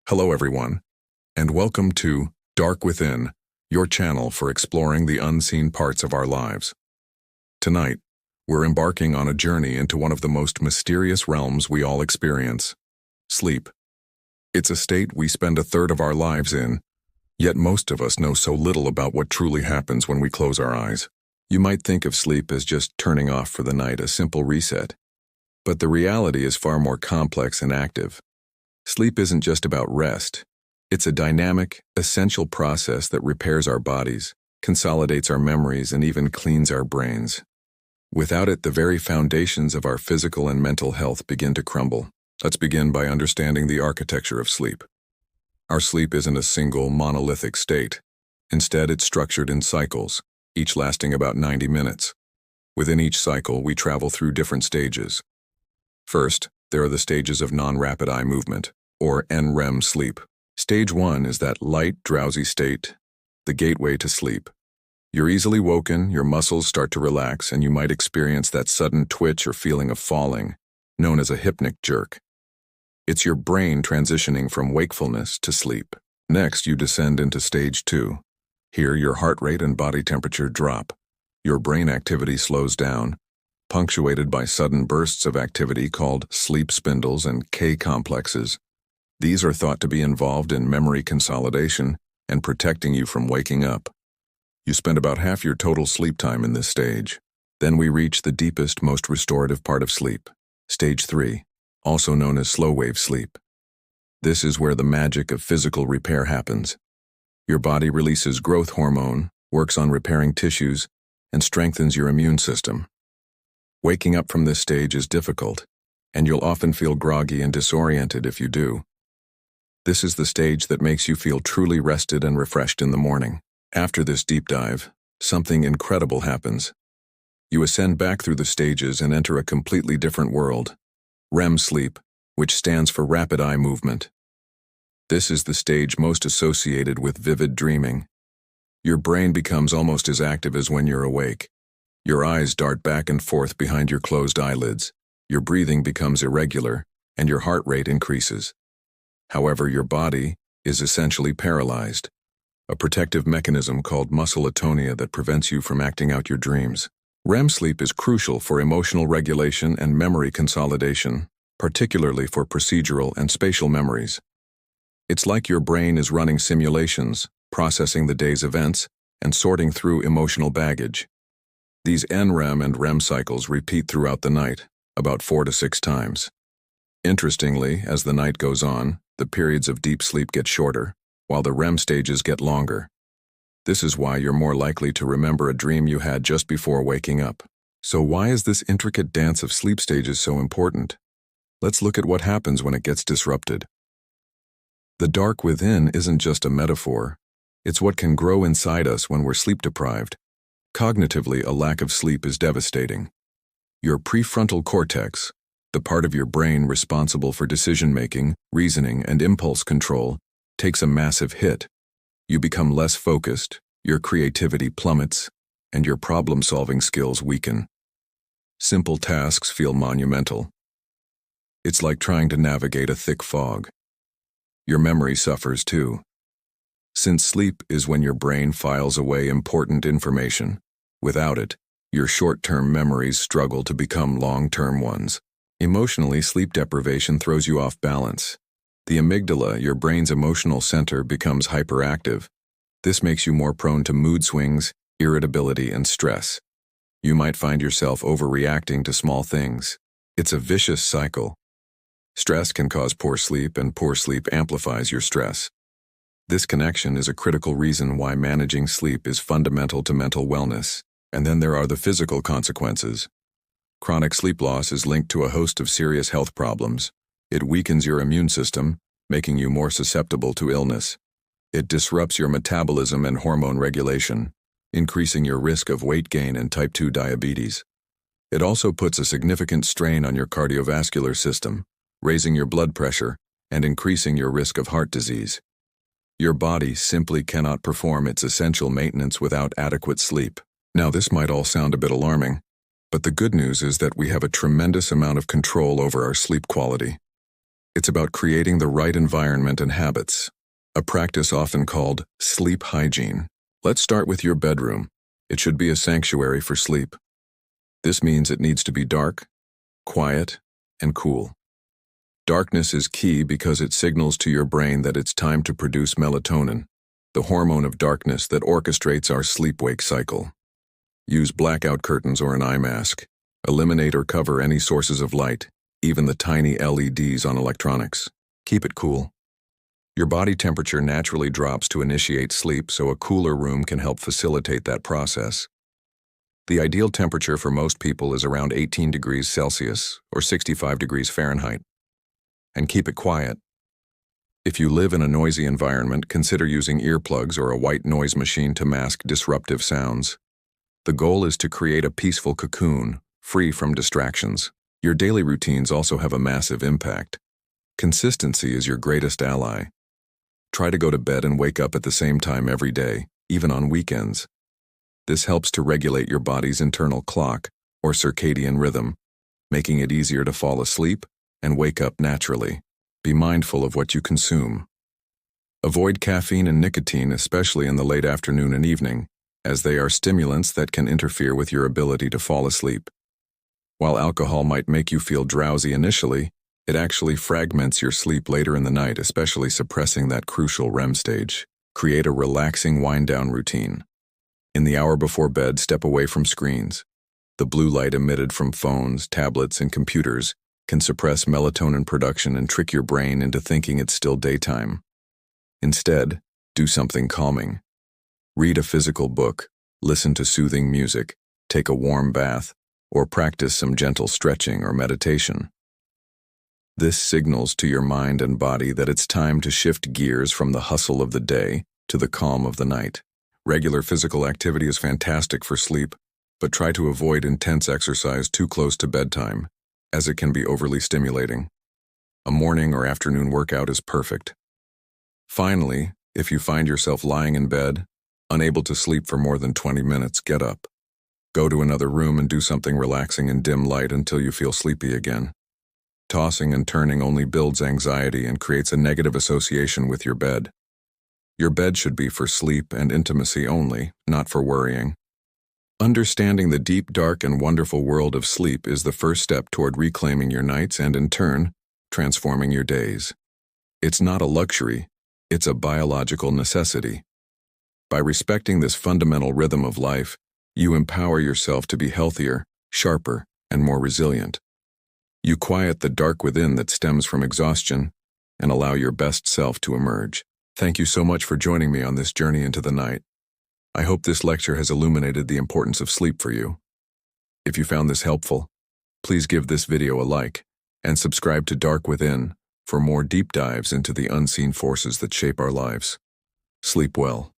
Hello everyone, and welcome to Dark Within, your channel for exploring the unseen parts of our lives. Tonight, we're embarking on a journey into one of the most mysterious realms we all experience: sleep. It's a state we spend a third of our lives in, yet most of us know so little about what truly happens when we close our eyes. You might think of sleep as just turning off for the night, a simple reset. But the reality is far more complex and active. Sleep isn't just about rest. It's a dynamic, essential process that repairs our bodies, consolidates our memories, and even cleans our brains. Without it, the very foundations of our physical and mental health begin to crumble. Let's begin by understanding the architecture of sleep. Our sleep isn't a single, monolithic state. Instead, it's structured in cycles, each lasting about 90 minutes. Within each cycle, we travel through different stages. First, there are the stages of non-rapid eye movement, or NREM sleep. Stage 1 is that light, drowsy state, the gateway to sleep. You're easily woken, your muscles start to relax, and you might experience that sudden twitch or feeling of falling, known as a hypnic jerk. It's your brain transitioning from wakefulness to sleep. Next, you descend into stage 2. Here, your heart rate and body temperature drop. Your brain activity slows down, punctuated by sudden bursts of activity called sleep spindles and K-complexes. These are thought to be involved in memory consolidation and protecting you from waking up. You spend about half your total sleep time in this stage. Then we reach the deepest, most restorative part of sleep, stage 3, also known as slow-wave sleep. This is where the magic of physical repair happens. Your body releases growth hormone, works on repairing tissues, and strengthens your immune system. Waking up from this stage is difficult, and you'll often feel groggy and disoriented if you do. This is the stage that makes you feel truly rested and refreshed in the morning. After this deep dive, something incredible happens. You ascend back through the stages and enter a completely different world, REM sleep, which stands for rapid eye movement. This is the stage most associated with vivid dreaming. Your brain becomes almost as active as when you're awake. Your eyes dart back and forth behind your closed eyelids, your breathing becomes irregular, and your heart rate increases. However, your body is essentially paralyzed, a protective mechanism called muscle atonia that prevents you from acting out your dreams. REM sleep is crucial for emotional regulation and memory consolidation, particularly for procedural and spatial memories. It's like your brain is running simulations, processing the day's events, and sorting through emotional baggage. These NREM and REM cycles repeat throughout the night, about 4 to 6 times. Interestingly, as the night goes on, the periods of deep sleep get shorter, while the REM stages get longer. This is why you're more likely to remember a dream you had just before waking up. So why is this intricate dance of sleep stages so important? Let's look at what happens when it gets disrupted. The dark within isn't just a metaphor. It's what can grow inside us when we're sleep-deprived. Cognitively, a lack of sleep is devastating. Your prefrontal cortex, the part of your brain responsible for decision-making, reasoning, and impulse control, takes a massive hit. You become less focused, your creativity plummets, and your problem-solving skills weaken. Simple tasks feel monumental. It's like trying to navigate a thick fog. Your memory suffers too. Since sleep is when your brain files away important information, without it, your short-term memories struggle to become long-term ones. Emotionally, sleep deprivation throws you off balance. The amygdala, your brain's emotional center, becomes hyperactive. This makes you more prone to mood swings, irritability, and stress. You might find yourself overreacting to small things. It's a vicious cycle. Stress can cause poor sleep, and poor sleep amplifies your stress. This connection is a critical reason why managing sleep is fundamental to mental wellness. And then there are the physical consequences. Chronic sleep loss is linked to a host of serious health problems. It weakens your immune system, making you more susceptible to illness. It disrupts your metabolism and hormone regulation, increasing your risk of weight gain and type 2 diabetes. It also puts a significant strain on your cardiovascular system, raising your blood pressure and increasing your risk of heart disease. Your body simply cannot perform its essential maintenance without adequate sleep. Now, this might all sound a bit alarming, but the good news is that we have a tremendous amount of control over our sleep quality. It's about creating the right environment and habits, a practice often called sleep hygiene. Let's start with your bedroom. It should be a sanctuary for sleep. This means it needs to be dark, quiet, and cool. Darkness is key because it signals to your brain that it's time to produce melatonin, the hormone of darkness that orchestrates our sleep-wake cycle. Use blackout curtains or an eye mask. Eliminate or cover any sources of light, even the tiny LEDs on electronics. Keep it cool. Your body temperature naturally drops to initiate sleep, so a cooler room can help facilitate that process. The ideal temperature for most people is around 18 degrees Celsius or 65 degrees Fahrenheit. And keep it quiet. If you live in a noisy environment, consider using earplugs or a white noise machine to mask disruptive sounds. The goal is to create a peaceful cocoon, free from distractions. Your daily routines also have a massive impact. Consistency is your greatest ally. Try to go to bed and wake up at the same time every day, even on weekends. This helps to regulate your body's internal clock, or circadian rhythm, making it easier to fall asleep and wake up naturally. Be mindful of what you consume. Avoid caffeine and nicotine, especially in the late afternoon and evening, as they are stimulants that can interfere with your ability to fall asleep. While alcohol might make you feel drowsy initially, it actually fragments your sleep later in the night, especially suppressing that crucial REM stage. Create a relaxing wind-down routine. In the hour before bed, step away from screens. The blue light emitted from phones, tablets, and computers can suppress melatonin production and trick your brain into thinking it's still daytime. Instead, do something calming. Read a physical book, listen to soothing music, take a warm bath, or practice some gentle stretching or meditation. This signals to your mind and body that it's time to shift gears from the hustle of the day to the calm of the night. Regular physical activity is fantastic for sleep, but try to avoid intense exercise too close to bedtime, as it can be overly stimulating. A morning or afternoon workout is perfect. Finally, if you find yourself lying in bed, unable to sleep for more than 20 minutes, get up. Go to another room and do something relaxing in dim light until you feel sleepy again. Tossing and turning only builds anxiety and creates a negative association with your bed. Your bed should be for sleep and intimacy only, not for worrying. Understanding the deep, dark, and wonderful world of sleep is the first step toward reclaiming your nights and, in turn, transforming your days. It's not a luxury, it's a biological necessity. By respecting this fundamental rhythm of life, you empower yourself to be healthier, sharper, and more resilient. You quiet the dark within that stems from exhaustion and allow your best self to emerge. Thank you so much for joining me on this journey into the night. I hope this lecture has illuminated the importance of sleep for you. If you found this helpful, please give this video a like and subscribe to Dark Within for more deep dives into the unseen forces that shape our lives. Sleep well.